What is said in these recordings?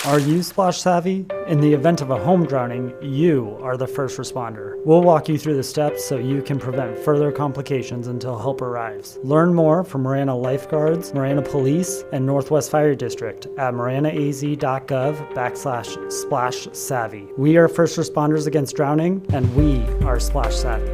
Are you splash savvy? In the event of a home drowning, you are the first responder. We'll walk you through the steps so you can prevent further complications until help arrives. Learn more from Marana Lifeguards, Marana Police, and Northwest Fire District at maranaaz.gov/splash savvy. We are first responders against drowning, and we are splash savvy.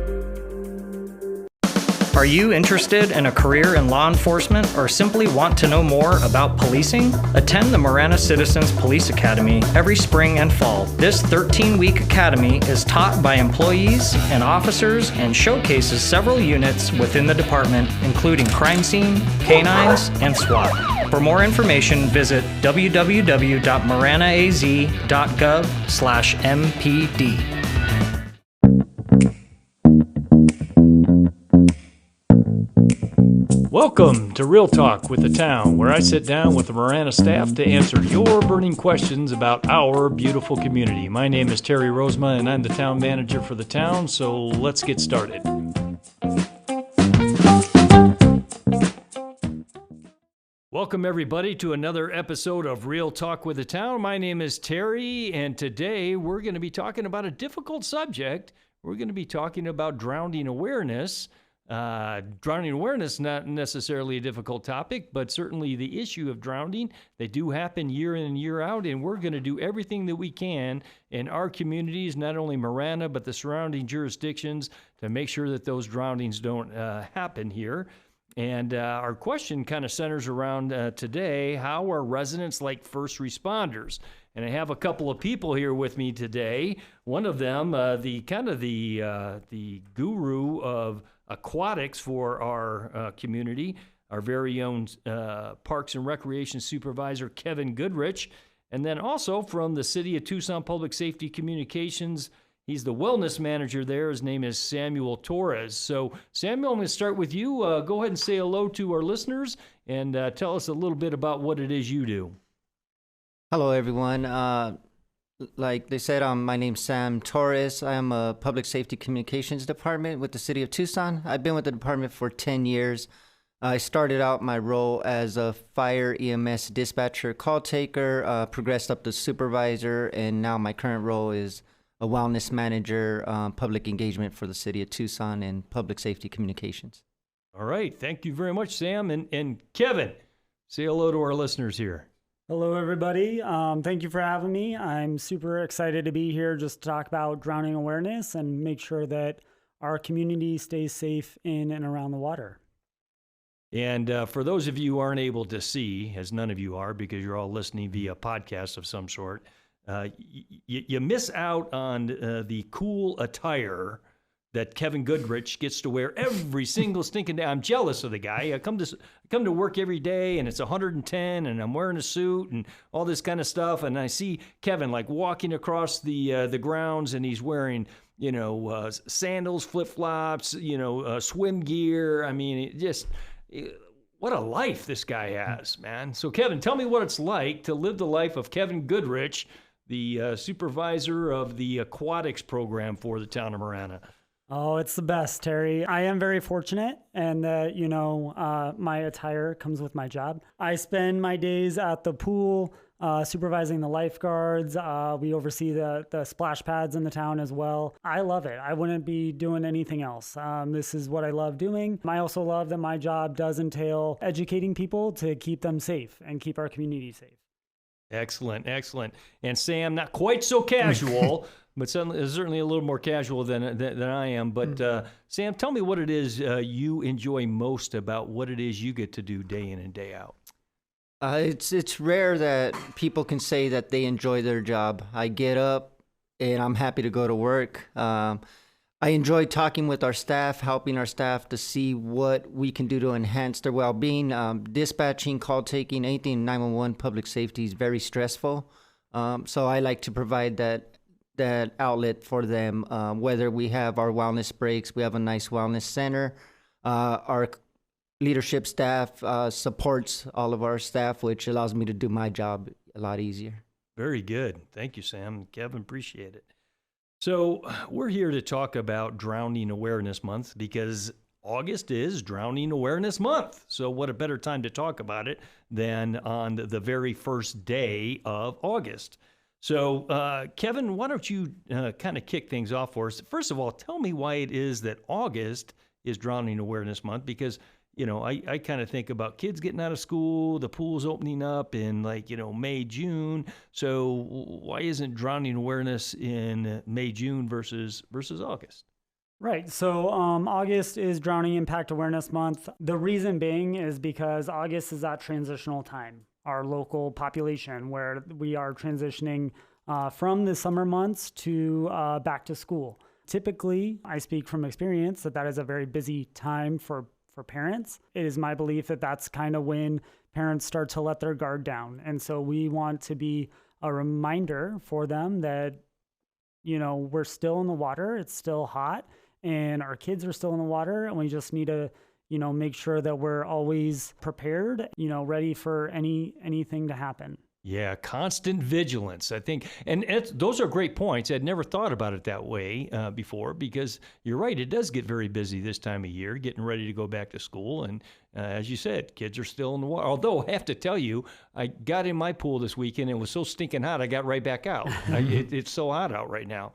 Are you interested in a career in law enforcement or simply want to know more about policing? Attend the Marana Citizens Police Academy every spring and fall. This 13-week academy is taught by employees and officers and showcases several units within the department, including crime scene, canines, and SWAT. For more information, visit www.maranaaz.gov/MPD. Welcome to Real Talk with the Town, where I sit down with the Marana staff to answer your burning questions about our beautiful community. My name is Terry Rozema, and I'm the town manager for the town, so let's get started. Welcome, everybody, to another episode of Real Talk with the Town. My name is Terry, and today we're going to be talking about a difficult subject. We're going to be talking about drowning awareness. Drowning awareness, not necessarily a difficult topic, but certainly the issue of drowning. They do happen year in and year out, and we're going to do everything that we can in our communities, not only Marana, but the surrounding jurisdictions, to make sure that those drownings don't happen here. And our question kind of centers around today: how are residents like first responders? And I have a couple of people here with me today. One of them, the guru of aquatics for our community, our very own Parks and Recreation Supervisor, Kevin Goodrich. And then also from the City of Tucson Public Safety Communications, he's the wellness manager there. His name is Samuel Torres. So, Samuel, I'm going to start with you. Go ahead and say hello to our listeners and tell us a little bit about what it is you do. Hello, everyone. Like they said, my name's Sam Torres. I am a Public Safety Communications Department with the City of Tucson. I've been with the department for 10 years. I started out my role as a fire EMS dispatcher call taker, progressed up to supervisor, and now my current role is a wellness manager, public engagement for the City of Tucson and Public Safety Communications. All right. Thank you very much, Sam. And Kevin, say hello to our listeners here. Hello, everybody. Thank you for having me. I'm super excited to be here just to talk about drowning awareness and make sure that our community stays safe in and around the water. And for those of you who aren't able to see, as none of you are because you're all listening via podcast of some sort, you miss out on the cool attire that Kevin Goodrich gets to wear every single stinking day. I'm jealous of the guy. I come to work every day, and it's 110, and I'm wearing a suit and all this kind of stuff. And I see Kevin like walking across the grounds, and he's wearing sandals, flip flops, swim gear. I mean, what a life this guy has, man. So Kevin, tell me what it's like to live the life of Kevin Goodrich, the supervisor of the aquatics program for the town of Marana. Oh, it's the best, Terry. I am very fortunate, and that, my attire comes with my job. I spend my days at the pool, supervising the lifeguards. We oversee the splash pads in the town as well. I love it. I wouldn't be doing anything else. This is what I love doing. I also love that my job does entail educating people to keep them safe and keep our community safe. Excellent. And Sam, not quite so casual, but certainly a little more casual than I am. But Sam, tell me what it is you enjoy most about what it is you get to do day in and day out. It's rare that people can say that they enjoy their job. I get up and I'm happy to go to work. I enjoy talking with our staff, helping our staff to see what we can do to enhance their well-being. Dispatching, call taking, anything in 911 public safety is very stressful. So I like to provide that outlet for them, whether we have our wellness breaks, we have a nice wellness center. Our leadership staff supports all of our staff, which allows me to do my job a lot easier. Very good. Thank you, Sam. Kevin, appreciate it. So we're here to talk about Drowning Awareness Month because August is Drowning Awareness Month. So what a better time to talk about it than on the very first day of August. So, Kevin, why don't you kind of kick things off for us? First of all, tell me why it is that August is Drowning Awareness Month, because, I kind of think about kids getting out of school, the pool's opening up in May, June. So why isn't drowning awareness in May, June versus August? Right. So August is Drowning Impact Awareness Month. The reason being is because August is that transitional time, our local population, where we are transitioning from the summer months to back to school. Typically, I speak from experience that is a very busy time for parents. It is my belief that that's kind of when parents start to let their guard down. And so we want to be a reminder for them that, we're still in the water, it's still hot, and our kids are still in the water, and we just need to, make sure that we're always prepared, ready for anything to happen. Yeah, constant vigilance, I think. And those are great points. I'd never thought about it that way before, because you're right, it does get very busy this time of year, getting ready to go back to school. And as you said, kids are still in the water. Although I have to tell you, I got in my pool this weekend. It was so stinking hot, I got right back out. It's so hot out right now.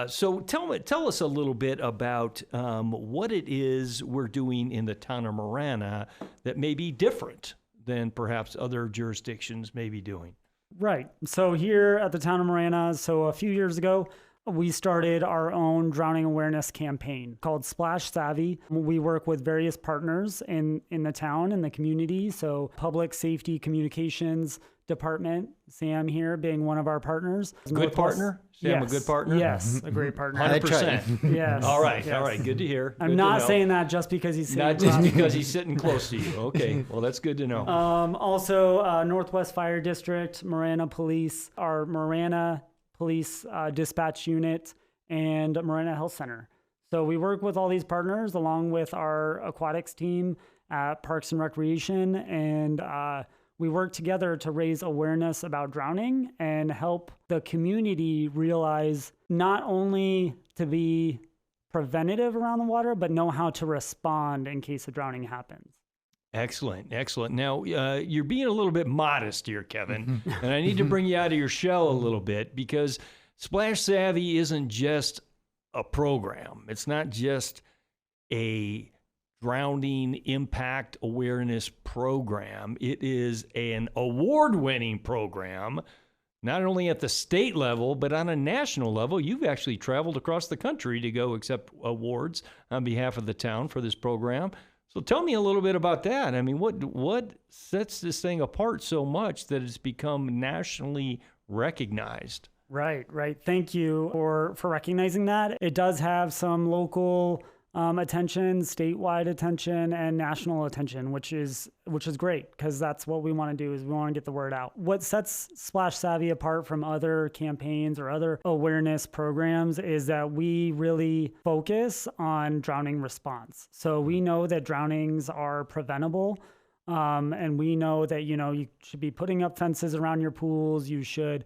So tell us a little bit about what it is we're doing in the town of Marana that may be different than perhaps other jurisdictions may be doing. Right. So here at the town of Marana, a few years ago, we started our own drowning awareness campaign called Splash Savvy. We work with various partners in the town and the community. So Public Safety Communications Department, Sam here being one of our partners. Good partner? Sam, yes. A good partner? Yes, a great partner. 100%. Yes. All right, yes. all right. Good to hear. I'm not saying that just because he's sitting Not just because he's sitting close to you. Okay, well, that's good to know. Also, Northwest Fire District, Marana Police, our Marana Police Dispatch Unit, and Marana Health Center. So we work with all these partners along with our aquatics team at Parks and Recreation, and we work together to raise awareness about drowning and help the community realize not only to be preventative around the water, but know how to respond in case a drowning happens. Excellent, excellent. Now, you're being a little bit modest here, Kevin, and I need to bring you out of your shell a little bit, because Splash Savvy isn't just a program. It's not just a drowning impact awareness program. It is an award-winning program, not only at the state level, but on a national level. You've actually traveled across the country to go accept awards on behalf of the town for this program. So tell me a little bit about that. I mean, what sets this thing apart so much that it's become nationally recognized? Right. Thank you for recognizing that. It does have some local attention, statewide attention, and national attention, which is great, because that's what we want to do, is we want to get the word out. What sets Splash Savvy apart from other campaigns or other awareness programs is that we really focus on drowning response. So we know that drownings are preventable. And we know that, you should be putting up fences around your pools. You should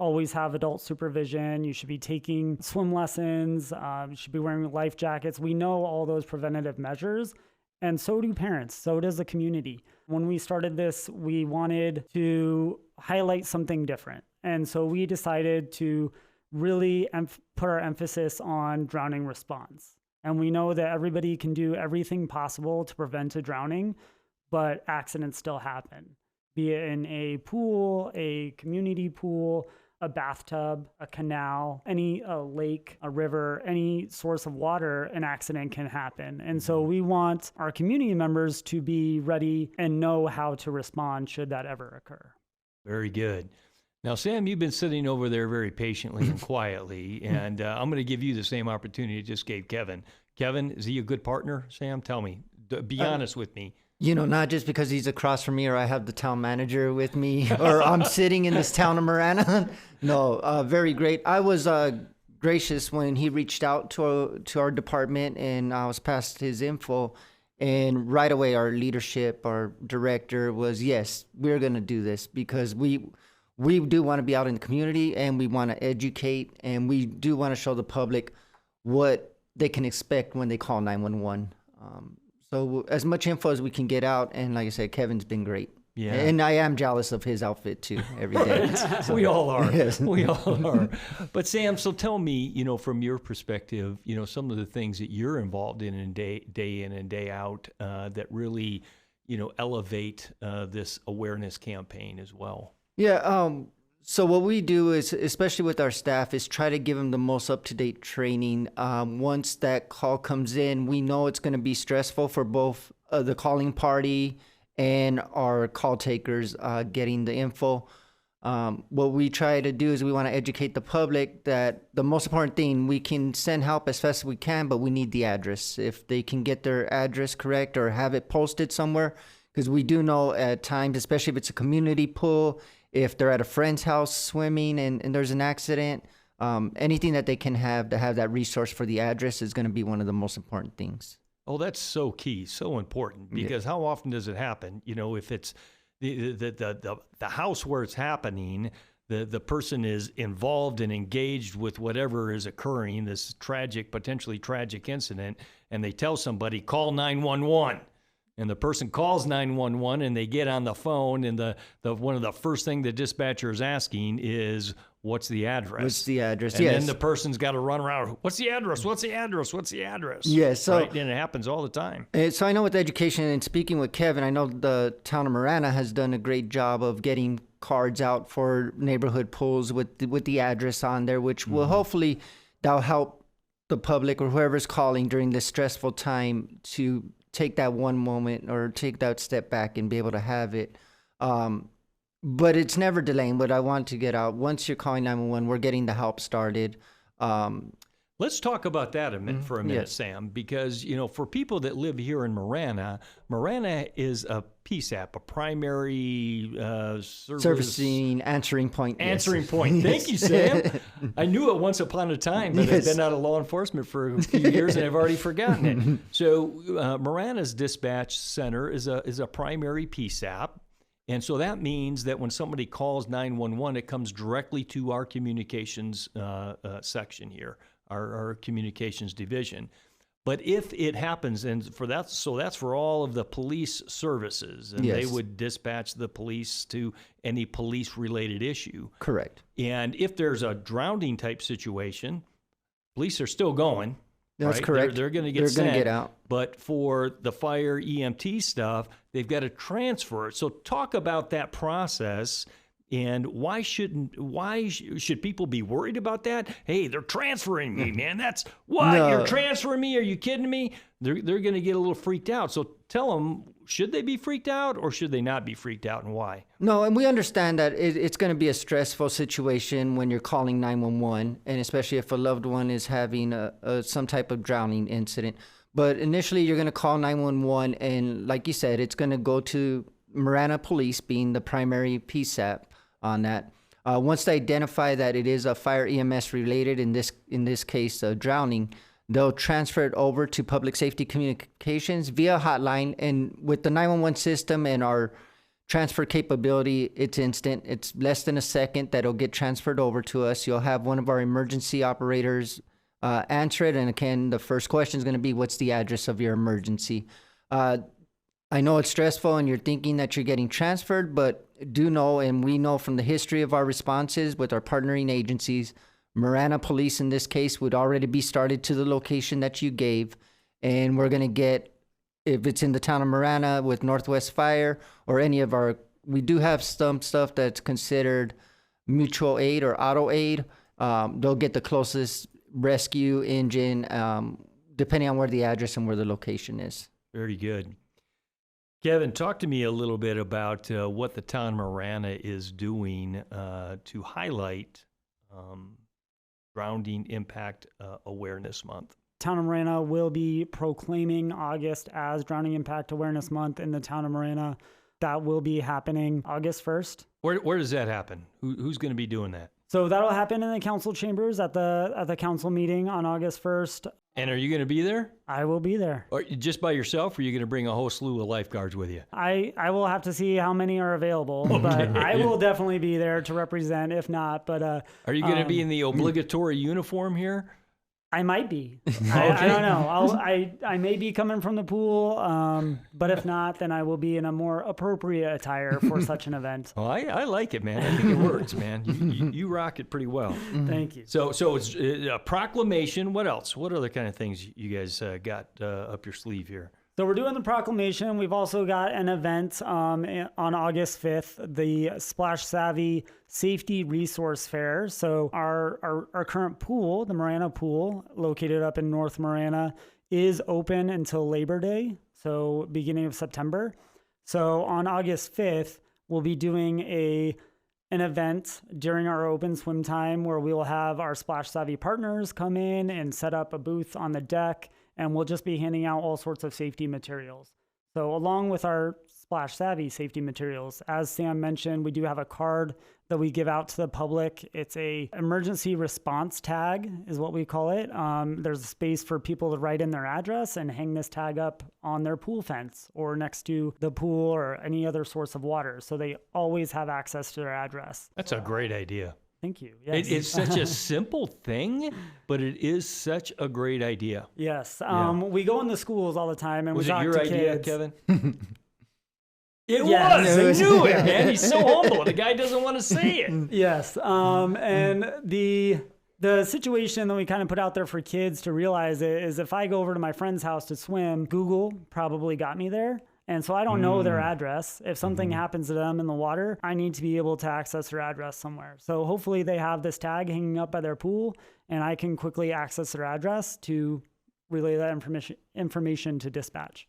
always have adult supervision. You should be taking swim lessons. You should be wearing life jackets. We know all those preventative measures, and so do parents. So does the community. When we started this, we wanted to highlight something different. And so we decided to really put our emphasis on drowning response. And we know that everybody can do everything possible to prevent a drowning, but accidents still happen, be it in a pool, a community pool, a bathtub, a canal, a lake, a river, any source of water, an accident can happen. And so we want our community members to be ready and know how to respond should that ever occur. Very good. Now, Sam, you've been sitting over there very patiently and quietly, and I'm going to give you the same opportunity I just gave Kevin. Kevin, is he a good partner, Sam? Tell me. Be honest with me. Not just because he's across from me or I have the town manager with me or I'm sitting in this town of Marana. No, very great. I was gracious when he reached out to our department, and I was passed his info. And right away, our leadership, our director was, yes, we're going to do this, because we do want to be out in the community, and we want to educate, and we do want to show the public what they can expect when they call 911. So as much info as we can get out, and like I said, Kevin's been great. Yeah. And I am jealous of his outfit too every day. We all are. Yes. We all are. But Sam, so tell me, from your perspective, some of the things that you're involved in day in and day out that really, elevate this awareness campaign as well. Yeah. So what we do is, especially with our staff, is try to give them the most up-to-date training. Once that call comes in, we know it's going to be stressful for both the calling party and our call takers getting the info. What we try to do is we want to educate the public that the most important thing, we can send help as fast as we can, but we need the address. If they can get their address correct or have it posted somewhere, because we do know at times, especially if it's a community pool, if they're at a friend's house swimming and there's an accident, anything that they can have to have that resource for the address is going to be one of the most important things. Oh, that's so key, so important, because how often does it happen? If it's the house where it's happening, the person is involved and engaged with whatever is occurring, this potentially tragic incident, and they tell somebody, call 911. And the person calls 911 and they get on the phone, and the one of the first thing the dispatcher is asking is, what's the address? What's the address? And yes. then the person's got to run around, what's the address? What's the address? What's the address? Yes. So, right? And it happens all the time. So I know with education and speaking with Kevin, I know the town of Marana has done a great job of getting cards out for neighborhood pools with the address on there, which will hopefully that'll help the public or whoever's calling during this stressful time to take that one moment or take that step back and be able to have it. But it's never delaying. But I want to get out. Once you're calling 911, we're getting the help started. Let's talk about that for a minute, yes. Sam, because, for people that live here in Marana, Marana is a PSAP, a primary servicing answering point. Answering yes. point. Thank you, Sam. I knew it once upon a time, but I've been out of law enforcement for a few years and I've already forgotten it. So Marana's dispatch center is a primary PSAP. And so that means that when somebody calls 911, it comes directly to our communications section here, our communications division. But if it happens, and that's for all of the police services, and yes. they would dispatch the police to any police-related issue. Correct. And if there's a drowning type situation, police are still going. That's right? correct. They're going to get They're sent. going to get out. But for the fire EMT stuff, they've got to transfer it. So talk about that process. And why should people be worried about that? Hey, they're transferring me, man. That's what? No. You're transferring me? Are you kidding me? They're going to get a little freaked out. So tell them, should they be freaked out or should they not be freaked out, and why? No, and we understand that it's going to be a stressful situation when you're calling 911, and especially if a loved one is having some type of drowning incident. But initially, you're going to call 911, and like you said, it's going to go to Marana Police, being the primary PSAP on that. Once they identify that it is a fire EMS related, in this case, drowning, they'll transfer it over to Public Safety Communications via hotline. And with the 911 system and our transfer capability, it's instant. It's less than a second that it'll get transferred over to us. You'll have one of our emergency operators answer it. And again, the first question is going to be, what's the address of your emergency? I know it's stressful and you're thinking that you're getting transferred, but do know, and we know from the history of our responses with our partnering agencies, Marana Police in this case would already be started to the location that you gave. And we're going to get, if it's in the town of Marana with Northwest Fire or any of our, we do have some stuff that's considered mutual aid or auto aid. They'll get the closest rescue engine, depending on where the address and where the location is. Very good. Kevin, talk to me a little bit about what the town of Marana is doing to highlight Drowning Impact Awareness Month. Town of Marana will be proclaiming August as Drowning Impact Awareness Month in the town of Marana. That will be happening August 1st. Where does that happen? Who's going to be doing that? So that'll happen in the council chambers at the council meeting on August 1st. And are you going to be there? I will be there. Or just by yourself, or are you going to bring a whole slew of lifeguards with you? I will have to see how many are available, but I will definitely be there to represent, if not. But are you going to be in the obligatory uniform here? I might be. I don't know. I may be coming from the pool, but if not, then I will be in a more appropriate attire for such an event. Well, I like it, man. I think it works, man. You rock it pretty well. Thank you. So it's a proclamation. What else? What other kind of things you guys got up your sleeve here? So we're doing the proclamation. We've also got an event on August 5th, the Splash Savvy Safety Resource Fair. So our current pool, the Marana pool, located up in North Marana, is open until Labor Day, so beginning of September. So on August 5th, we'll be doing an event during our open swim time where we will have our Splash Savvy partners come in and set up a booth on the deck, and we'll just be handing out all sorts of safety materials. So along with our Splash Savvy safety materials, as Sam mentioned, we do have a card that we give out to the public. It's a emergency response tag is what we call it. There's a space for people to write in their address and hang this tag up on their pool fence or next to the pool or any other source of water. So they always have access to their address. That's a great idea. Thank you. Yes. It's such a simple thing, but it is such a great idea. Yes. We go in the schools all the time and Was we it talk your to idea, kids. Kevin? It Yes. was. I knew it, man. He's so humble. The guy doesn't want to say it. Yes. And the situation that we kind of put out there for kids to realize it is if I go over to my friend's house to swim, Google probably got me there. And so I don't know their address. If something happens to them in the water, I need to be able to access their address somewhere. So hopefully they have this tag hanging up by their pool and I can quickly access their address to relay that information to dispatch.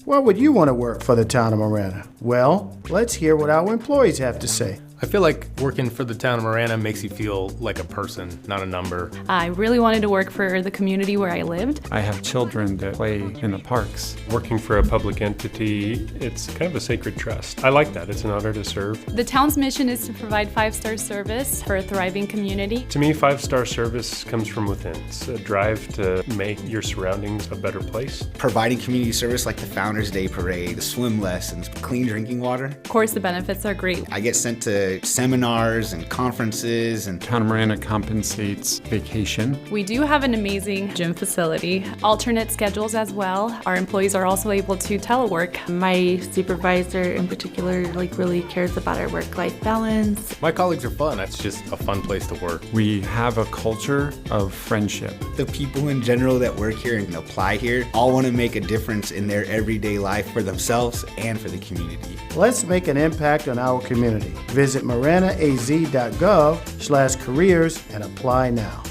Why would you want to work for the town of Marana? Well, let's hear what our employees have to say. I feel like working for the town of Marana makes you feel like a person, not a number. I really wanted to work for the community where I lived. I have children that play in the parks. Working for a public entity, it's kind of a sacred trust. I like that. It's an honor to serve. The town's mission is to provide 5-star service for a thriving community. To me, 5-star service comes from within. It's a drive to make your surroundings a better place. Providing community service like the Founders Day Parade, the swim lessons, clean drinking water. Of course, the benefits are great. I get sent to seminars and conferences. And Town of Marana compensates vacation. We do have an amazing gym facility, alternate schedules as well. Our employees are also able to telework. My supervisor in particular really cares about our work-life balance. My colleagues are fun. It's just a fun place to work. We have a culture of friendship. The people in general that work here and apply here all want to make a difference in their everyday life for themselves and for the community. Let's make an impact on our community. Visit maranaaz.gov/careers and apply now.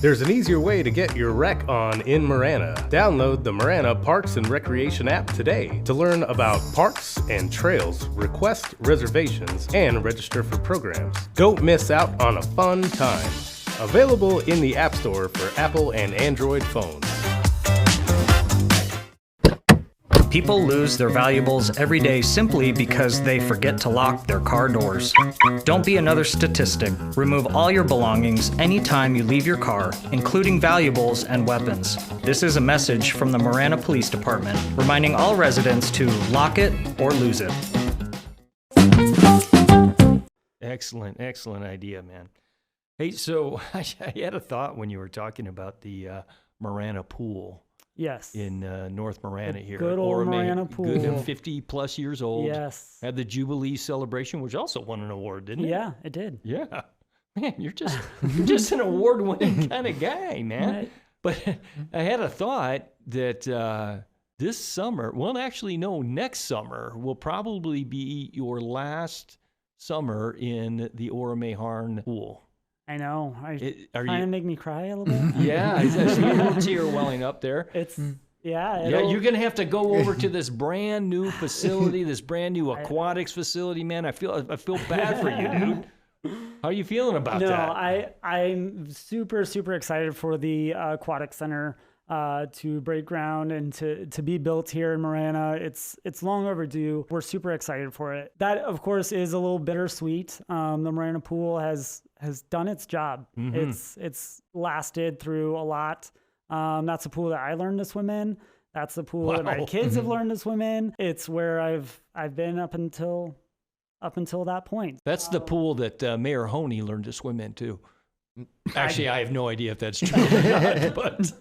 There's an easier way to get your rec on in Marana. Download the Marana Parks and Recreation app today to learn about parks and trails, request reservations, and register for programs. Don't miss out on a fun time. Available in the App Store for Apple and Android phones. People lose their valuables every day simply because they forget to lock their car doors. Don't be another statistic. Remove all your belongings anytime you leave your car, including valuables and weapons. This is a message from the Marana Police Department, reminding all residents to lock it or lose it. Excellent idea, man. Hey, so I had a thought when you were talking about the Marana pool. Yes. In North Marana here. Good old Marana pool. Good 50 plus years old. Yes. Had the Jubilee celebration, which also won an award, didn't it? Yeah, it did. Yeah. Man, you're just an award-winning kind of guy, man. Right. But I had a thought that this summer, well, actually, no, next summer will probably be your last summer in the Oromeharn pool. I know. Kind of make me cry a little bit. Yeah, I see a little tear welling up there. Yeah, you're going to have to go over to this brand new facility, this brand new aquatics facility, man. I feel bad for you, dude. How are you feeling about that? No, I'm super, super excited for the aquatic center to break ground and to be built here in Marana. It's long overdue. We're super excited for it. That, of course, is a little bittersweet. The Marana pool has done its job. Mm-hmm. It's lasted through a lot. That's a pool that I learned to swim in. That's the pool that my kids have learned to swim in. It's where I've been up until up until that point. That's the pool that Mayor Honey learned to swim in, too. Actually, I have no idea if that's true or not, but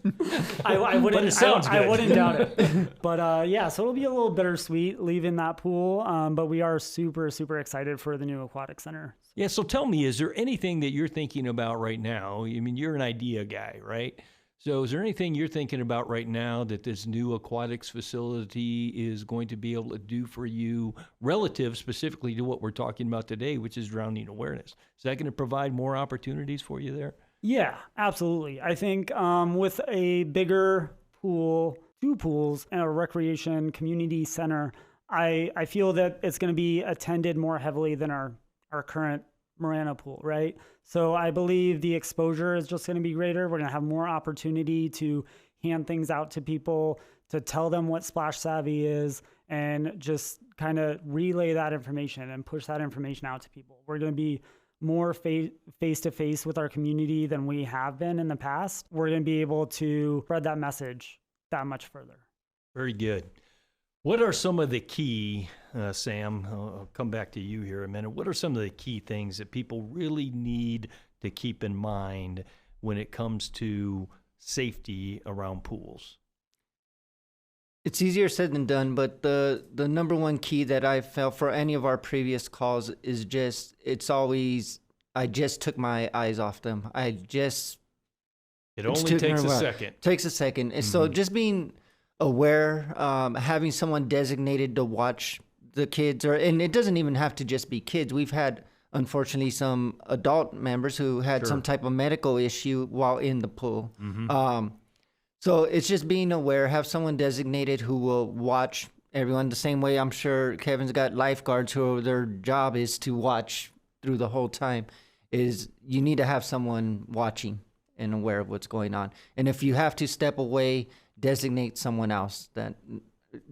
I wouldn't. But it sounds good. I wouldn't doubt it. But yeah, so it'll be a little bittersweet leaving that pool. But we are super, super excited for the new aquatic center. Yeah, so tell me, is there anything that you're thinking about right now? I mean, you're an idea guy, right? So is there anything you're thinking about right now that this new aquatics facility is going to be able to do for you relative specifically to what we're talking about today, which is drowning awareness? Is that going to provide more opportunities for you there? Yeah, absolutely. I think with a bigger pool, 2 pools, and a recreation community center, I feel that it's going to be attended more heavily than our current Marana pool, right? So I believe the exposure is just going to be greater. We're going to have more opportunity to hand things out to people, to tell them what Splash Savvy is, and just kind of relay that information and push that information out to people. We're going to be more face-to-face with our community than we have been in the past. We're going to be able to spread that message that much further. Very good. What are some of the key, Sam, I'll come back to you here in a minute. What are some of the key things that people really need to keep in mind when it comes to safety around pools? It's easier said than done, but the number one key that I felt for any of our previous calls is just, it's always, I just took my eyes off them. It only takes a second. Takes a second. And so just being aware, having someone designated to watch the kids, and it doesn't even have to just be kids. We've had, unfortunately, some adult members who had some type of medical issue while in the pool. So it's just being aware, have someone designated who will watch everyone the same way. I'm sure Kevin's got lifeguards who their job is to watch through the whole time. Is you need to have someone watching and aware of what's going on. And if you have to step away, designate someone else. That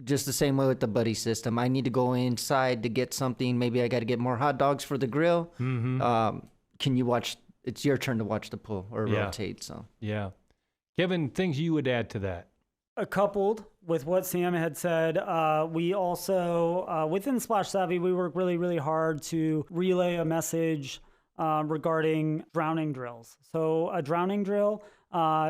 just the same way with the buddy system. I need to go inside to get something. Maybe I got to get more hot dogs for the grill. Can you watch? It's your turn to watch the pool or rotate. So yeah, Kevin, things you would add to that? Coupled with what Sam had said, we also within Splash Savvy we work really, really hard to relay a message regarding drowning drills. So a drowning drill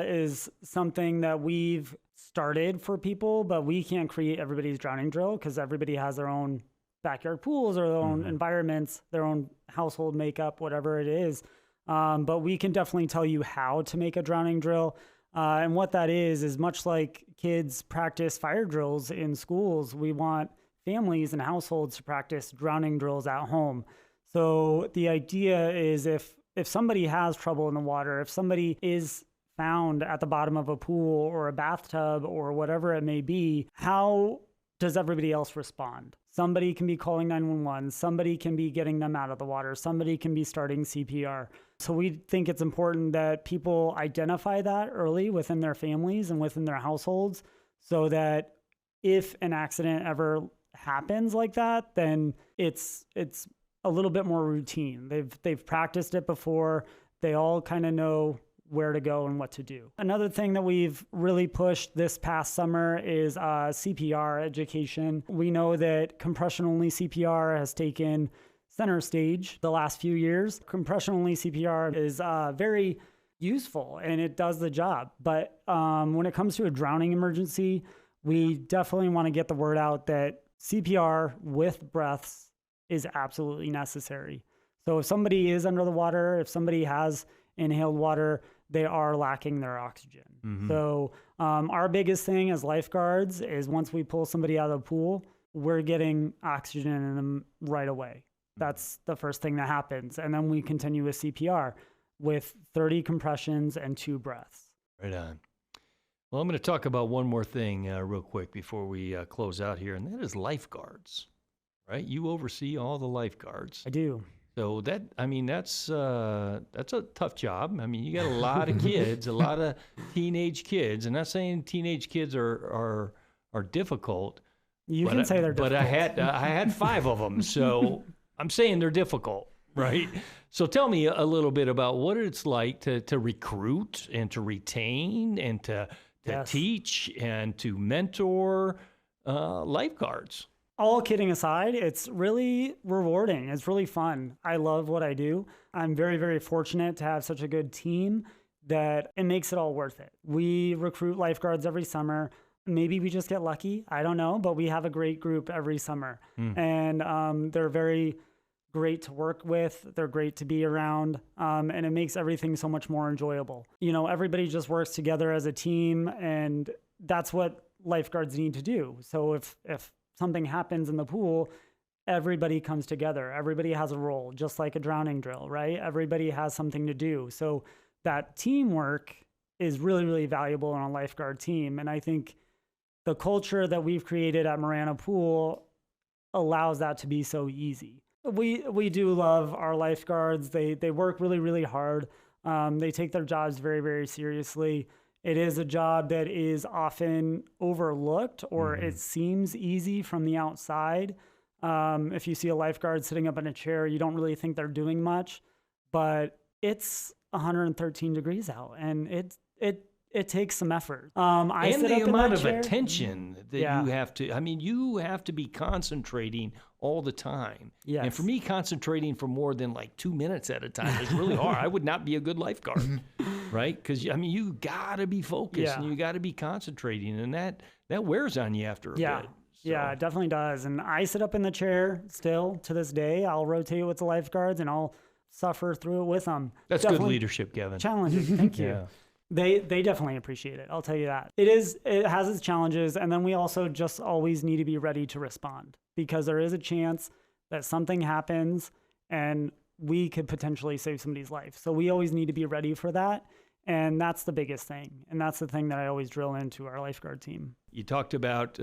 is something that we've started for people, but we can't create everybody's drowning drill because everybody has their own backyard pools or their own environments, their own household makeup, whatever it is. But we can definitely tell you how to make a drowning drill. And what that is much like kids practice fire drills in schools. We want families and households to practice drowning drills at home. So the idea is if somebody has trouble in the water, if somebody is found at the bottom of a pool or a bathtub or whatever it may be, how does everybody else respond? Somebody can be calling 911. Somebody can be getting them out of the water. Somebody can be starting CPR. So we think it's important that people identify that early within their families and within their households so that if an accident ever happens like that, then it's a little bit more routine. They've practiced it before. They all kind of know where to go and what to do. Another thing that we've really pushed this past summer is CPR education. We know that compression-only CPR has taken center stage the last few years. Compression-only CPR is very useful and it does the job. But when it comes to a drowning emergency, we definitely want to get the word out that CPR with breaths is absolutely necessary. So if somebody is under the water, if somebody has inhaled water, they are lacking their oxygen. So our biggest thing as lifeguards is once we pull somebody out of the pool, we're getting oxygen in them right away. That's the first thing that happens. And then we continue with CPR with 30 compressions and 2 breaths. Right on. Well, I'm going to talk about one more thing real quick before we close out here, and that is lifeguards, right? You oversee all the lifeguards. I do. So that's a tough job. I mean, you got a lot of kids, a lot of teenage kids. And not saying teenage kids are difficult. You can say they're difficult. But I had 5 of them, so I'm saying they're difficult, right? So tell me a little bit about what it's like to recruit and to retain and to teach and to mentor lifeguards. all kidding aside, it's really rewarding. It's really fun. I love what I do. I'm very, very fortunate to have such a good team that it makes it all worth it. We recruit lifeguards every summer. Maybe we just get lucky. I don't know, but we have a great group every summer. And they're very great to work with. They're great to be around. And it makes everything so much more enjoyable. You know, everybody just works together as a team, and that's what lifeguards need to do. So if something happens in the pool, everybody comes together. Everybody has a role, just like a drowning drill, right? Everybody has something to do. So that teamwork is really, really valuable in a lifeguard team. And I think the culture that we've created at Marana Pool allows that to be so easy. We do love our lifeguards. They work really, really hard. They take their jobs very, very seriously. It is a job that is often overlooked, or it seems easy from the outside. If you see a lifeguard sitting up in a chair, you don't really think they're doing much, but it's 113 degrees out, and it takes some effort. And the amount of attention that you have to, you have to be concentrating all the time. Yes. And for me, concentrating for more than like 2 minutes at a time is really hard. I would not be a good lifeguard, right? Because, you got to be focused and you got to be concentrating, and that wears on you after a bit. So. Yeah, it definitely does. And I sit up in the chair still to this day. I'll rotate with the lifeguards, and I'll suffer through it with them. That's definitely good leadership, Kevin. Challenging. Thank you. They definitely appreciate it. I'll tell you that. It has its challenges. And then we also just always need to be ready to respond, because there is a chance that something happens and we could potentially save somebody's life. So we always need to be ready for that. And that's the biggest thing. And that's the thing that I always drill into our lifeguard team. You talked about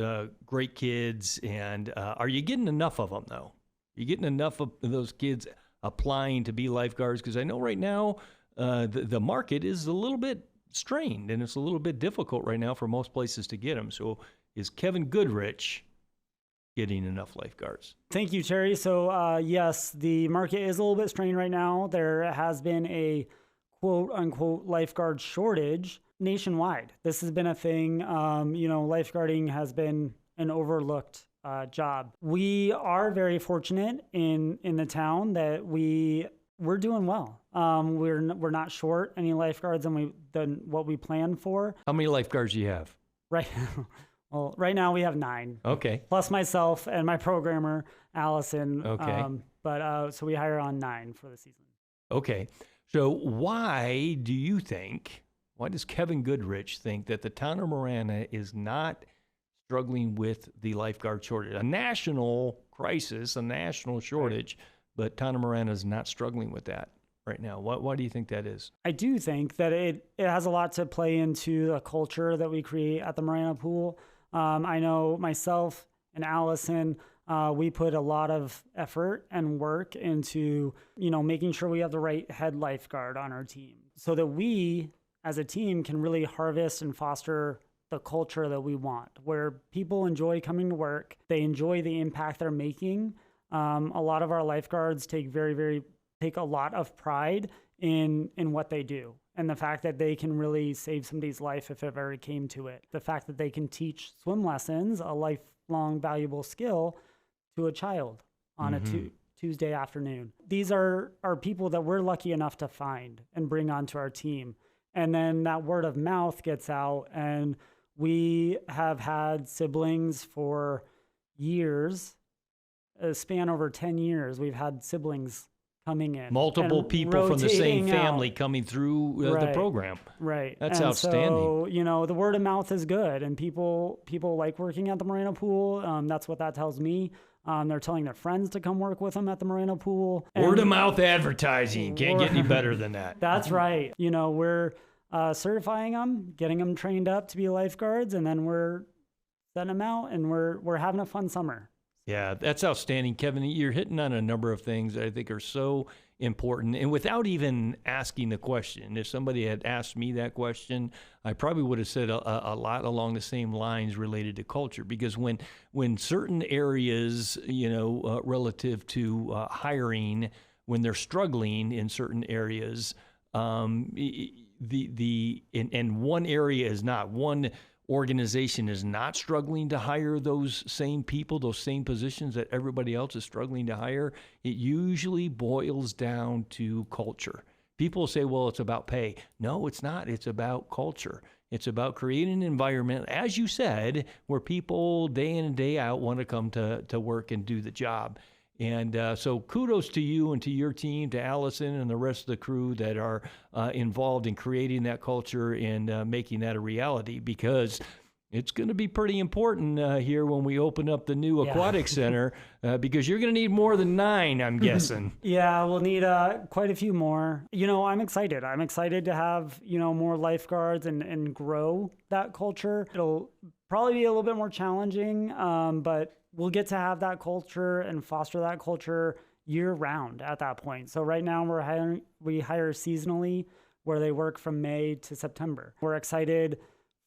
great kids, and are you getting enough of them, though? You getting enough of those kids applying to be lifeguards? Because I know right now the market is a little bit strained, and it's a little bit difficult right now for most places to get them. So is Kevin Goodrich getting enough lifeguards? Thank you, Terry. So yes, the market is a little bit strained right now. There has been a quote unquote lifeguard shortage nationwide. This has been a thing. Lifeguarding has been an overlooked job. We are very fortunate in the town that we're doing well. We're not short any lifeguards than what we planned for. How many lifeguards do you have? Right. Well, right now we have 9. Okay. Plus myself and my programmer, Allison. Okay. So we hire on 9 for the season. Okay. So why does Kevin Goodrich think that the town of Marana is not struggling with the lifeguard shortage? A national crisis, a national shortage, but town of Marana is not struggling with that right now. Why do you think that is? I do think that it has a lot to play into the culture that we create at the Marana Pool. I know myself and Allison, we put a lot of effort and work into, making sure we have the right head lifeguard on our team, so that we as a team can really harvest and foster the culture that we want, where people enjoy coming to work. They enjoy the impact they're making. A lot of our lifeguards take a lot of pride in what they do, and the fact that they can really save somebody's life if it ever came to it. The fact that they can teach swim lessons, a lifelong valuable skill, to a child on a Tuesday afternoon. These are people that we're lucky enough to find and bring onto our team. And then that word of mouth gets out, and we have had siblings for years, a span over 10 years. We've had siblings coming in. Multiple people from the same family coming through the program. Right. That's outstanding. So, the word of mouth is good, and people like working at the Marana Pool. That's what that tells me. They're telling their friends to come work with them at the Marana Pool. Word of mouth advertising. Can't get any better than that. That's right. We're certifying them, getting them trained up to be lifeguards, and then we're setting them out, and we're having a fun summer. Yeah, that's outstanding, Kevin. You're hitting on a number of things that I think are so important. And without even asking the question, if somebody had asked me that question, I probably would have said a lot along the same lines related to culture. Because when certain areas, relative to hiring, when they're struggling in certain areas, and one area is not. organization is not struggling to hire those same people, those same positions that everybody else is struggling to hire, it usually boils down to culture. People say, well, it's about pay. No, it's not. It's about culture. It's about creating an environment, as you said, where people day in and day out want to come to work and do the job. And so kudos to you and to your team, to Allison and the rest of the crew that are involved in creating that culture and making that a reality, because it's going to be pretty important here when we open up the new aquatic center, because you're going to need more than 9, I'm guessing. Yeah, we'll need quite a few more. I'm excited. I'm excited to have, more lifeguards and grow that culture. It'll probably be a little bit more challenging, but we'll get to have that culture and foster that culture year round at that point. So right now we hire seasonally, where they work from May to September. We're excited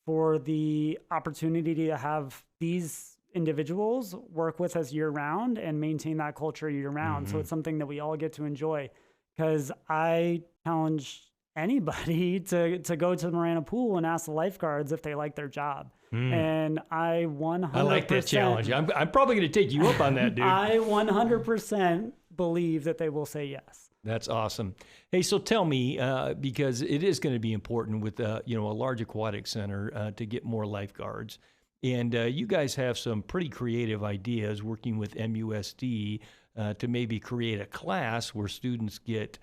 for the opportunity to have these individuals work with us year round and maintain that culture year round. Mm-hmm. So it's something that we all get to enjoy, because I challenge anybody to go to the Marana pool and ask the lifeguards if they like their job. And I 100%... I like that challenge. I'm probably going to take you up on that, dude. I 100% believe that they will say yes. That's awesome. Hey, so tell me, because it is going to be important with a large aquatic center to get more lifeguards. And you guys have some pretty creative ideas working with MUSD to maybe create a class where students get...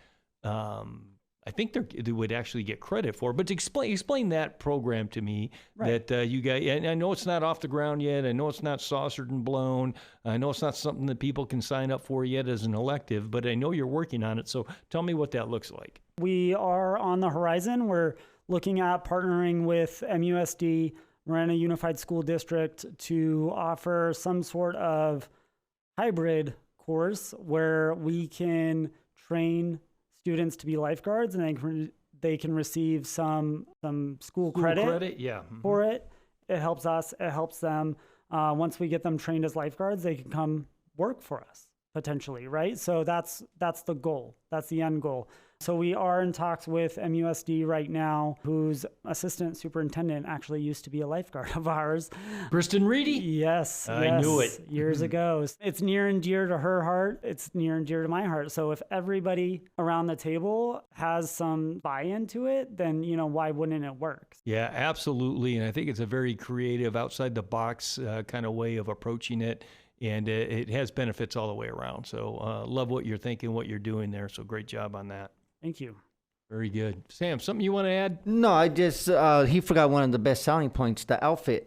I think they would actually get credit for. But explain that program to me, right, that you guys, and I know it's not off the ground yet. I know it's not saucered and blown. I know it's not something that people can sign up for yet as an elective, but I know you're working on it. So tell me what that looks like. We are on the horizon. We're looking at partnering with MUSD, Marana Unified School District, to offer some sort of hybrid course where we can train students to be lifeguards, and they can receive some school credit for it. It helps us, it helps them. Once we get them trained as lifeguards, they can come work for us potentially, right? So that's the goal. That's the end goal. So we are in talks with MUSD right now, whose assistant superintendent actually used to be a lifeguard of ours. Kristen Reedy? Yes. I knew it. Years ago. It's near and dear to her heart. It's near and dear to my heart. So if everybody around the table has some buy-in to it, then, why wouldn't it work? Yeah, absolutely. And I think it's a very creative, outside the box kind of way of approaching it. And it has benefits all the way around. So love what you're thinking, what you're doing there. So great job on that. Thank you. Very good. Sam, something you want to add? No, I just, he forgot one of the best selling points, the outfit.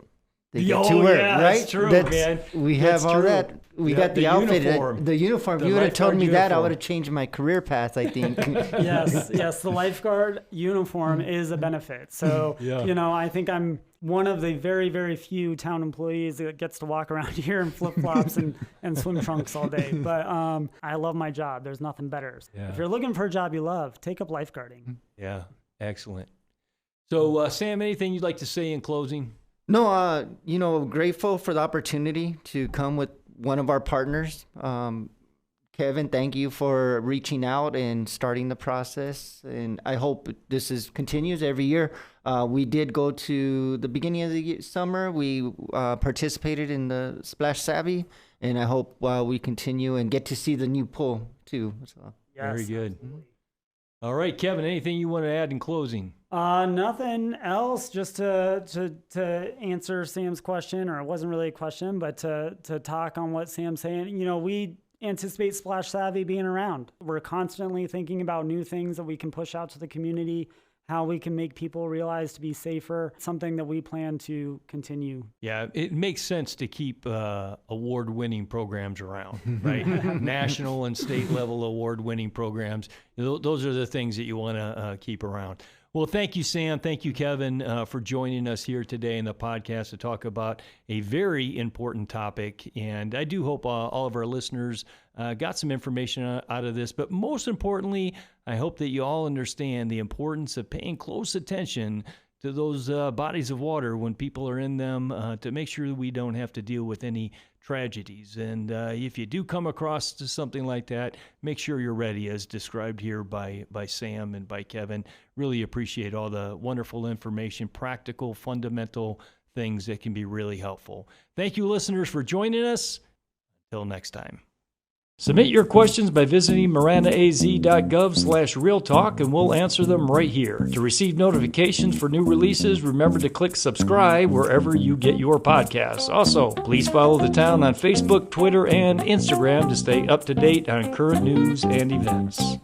They get to wear, right? That's true, man. We have all that. We got the outfit. The uniform. If you would have told me that, I would have changed my career path, I think. Yes. The lifeguard uniform is a benefit. So, I think I'm one of the very, very few town employees that gets to walk around here in flip-flops and swim trunks all day. But I love my job. There's nothing better. Yeah. If you're looking for a job you love, take up lifeguarding. Yeah, excellent. So, Sam, anything you'd like to say in closing? No, grateful for the opportunity to come with one of our partners. Kevin, thank you for reaching out and starting the process. And I hope this continues every year. We did go to the beginning of the summer. We participated in the Splash Savvy, and I hope we continue and get to see the new pool too. So. Yes, very good. Absolutely. All right, Kevin, anything you want to add in closing? Nothing else, just to answer Sam's question, or it wasn't really a question, but to talk on what Sam's saying. We anticipate Splash Savvy being around. We're constantly thinking about new things that we can push out to the community, how we can make people realize to be safer, something that we plan to continue. Yeah, it makes sense to keep award-winning programs around, right? National and state level award-winning programs. Those are the things that you want to keep around. Well, thank you, Sam. Thank you, Kevin, for joining us here today in the podcast to talk about a very important topic. And I do hope all of our listeners got some information out of this. But most importantly, I hope that you all understand the importance of paying close attention to those bodies of water when people are in them to make sure that we don't have to deal with any tragedies. And if you do come across to something like that, make sure you're ready, as described here by Sam and by Kevin. Really appreciate all the wonderful information, practical, fundamental things that can be really helpful. Thank you, listeners, for joining us. Until next time. Submit your questions by visiting maranaaz.gov/realtalk, and we'll answer them right here. To receive notifications for new releases, remember to click subscribe wherever you get your podcasts. Also, please follow the town on Facebook, Twitter, and Instagram to stay up to date on current news and events.